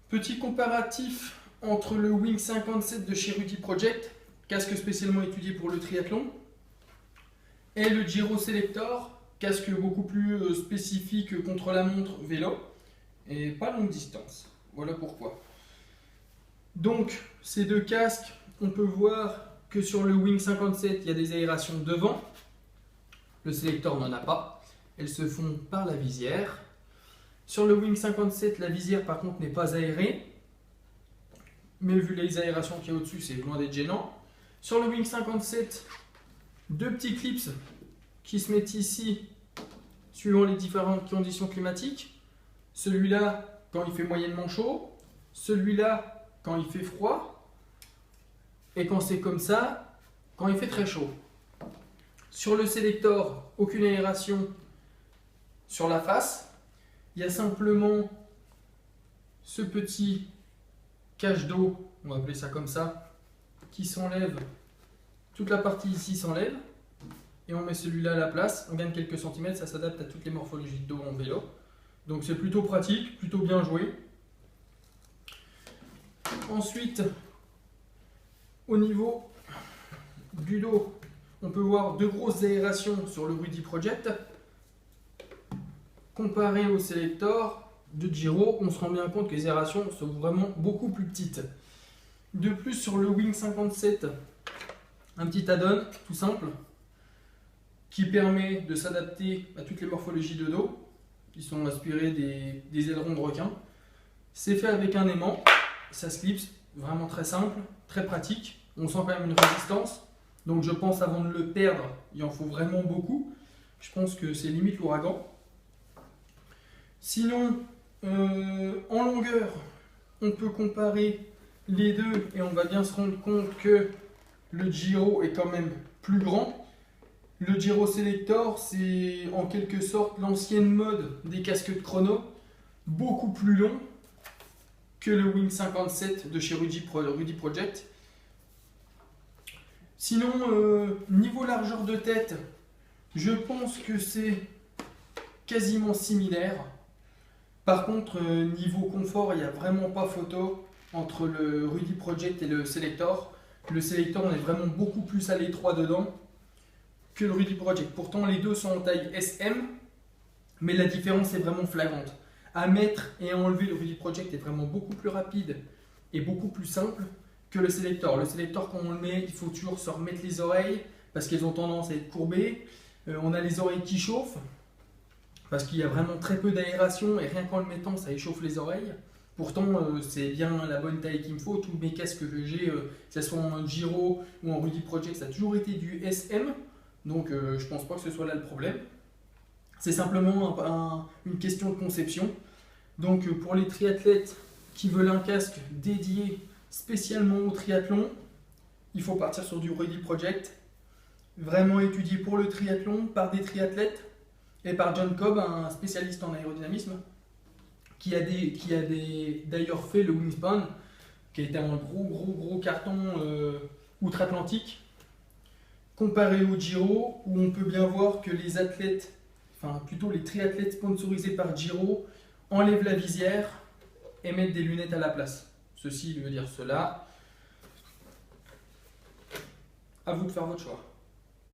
Petit comparatif entre le Wing 57 de chez Rudy Project, casque spécialement étudié pour le triathlon, et le Giro Selector, casque beaucoup plus spécifique contre la montre vélo, et pas longue distance. Voilà pourquoi. Donc, ces deux casques, on peut voir que sur le Wing 57, il y a des aérations devant. Le Selector n'en a pas. Elles se font par la visière. Sur le Wing 57, la visière par contre n'est pas aérée. Mais vu les aérations qu'il y a au-dessus, c'est loin d'être gênant. Sur le Wing 57, deux petits clips qui se mettent ici suivant les différentes conditions climatiques. Celui-là quand il fait moyennement chaud, celui-là quand il fait froid, et quand c'est comme ça, quand il fait très chaud. Sur le Selector, aucune aération sur la face. Il y a simplement ce petit cache d'eau, on va appeler ça comme ça, qui s'enlève. Toute la partie ici s'enlève. Et on met celui-là à la place. On gagne quelques centimètres, ça s'adapte à toutes les morphologies d'eau en vélo. Donc c'est plutôt pratique, plutôt bien joué. Ensuite, au niveau du dos, on peut voir deux grosses aérations sur le Rudy Project. Comparé au Selector de Giro, on se rend bien compte que les aérations sont vraiment beaucoup plus petites. De plus, sur le Wing 57, un petit add-on tout simple qui permet de s'adapter à toutes les morphologies de dos qui sont inspirées des ailerons de requin. C'est fait avec un aimant, ça se clipse, vraiment très simple, très pratique. On sent quand même une résistance, donc je pense avant de le perdre, il en faut vraiment beaucoup. Je pense que c'est limite l'ouragan. Sinon, en longueur, on peut comparer les deux et on va bien se rendre compte que le Giro est quand même plus grand. Le Giro Selector, c'est en quelque sorte l'ancienne mode des casques de chrono, beaucoup plus long que le Wing 57 de chez Rudy Project. Sinon, niveau largeur de tête, je pense que c'est quasiment similaire. Par contre, niveau confort, il n'y a vraiment pas photo entre le Rudy Project et le Selector. Le Selector, on est vraiment beaucoup plus à l'étroit dedans que le Rudy Project. Pourtant, les deux sont en taille SM, mais la différence est vraiment flagrante. À mettre et à enlever, le Rudy Project est vraiment beaucoup plus rapide et beaucoup plus simple que le Selector. Le Selector, quand on le met, il faut toujours se remettre les oreilles parce qu'elles ont tendance à être courbées. On a les oreilles qui chauffent parce qu'il y a vraiment très peu d'aération et rien qu'en le mettant, ça échauffe les oreilles. Pourtant, c'est bien la bonne taille qu'il me faut. Tous mes casques que j'ai, que ce soit en Giro ou en Rudy Project, ça a toujours été du SM. Donc, je ne pense pas que ce soit là le problème. C'est simplement une question de conception. Donc, pour les triathlètes qui veulent un casque dédié spécialement au triathlon, il faut partir sur du Rudy Project. Vraiment étudié pour le triathlon par des triathlètes et par John Cobb, un spécialiste en aérodynamisme, qui a d'ailleurs fait le Wingspan, qui a été un gros carton outre-Atlantique, comparé au Giro, où on peut bien voir que les athlètes, enfin plutôt les triathlètes sponsorisés par Giro, enlèvent la visière et mettent des lunettes à la place. Ceci veut dire cela. À vous de faire votre choix.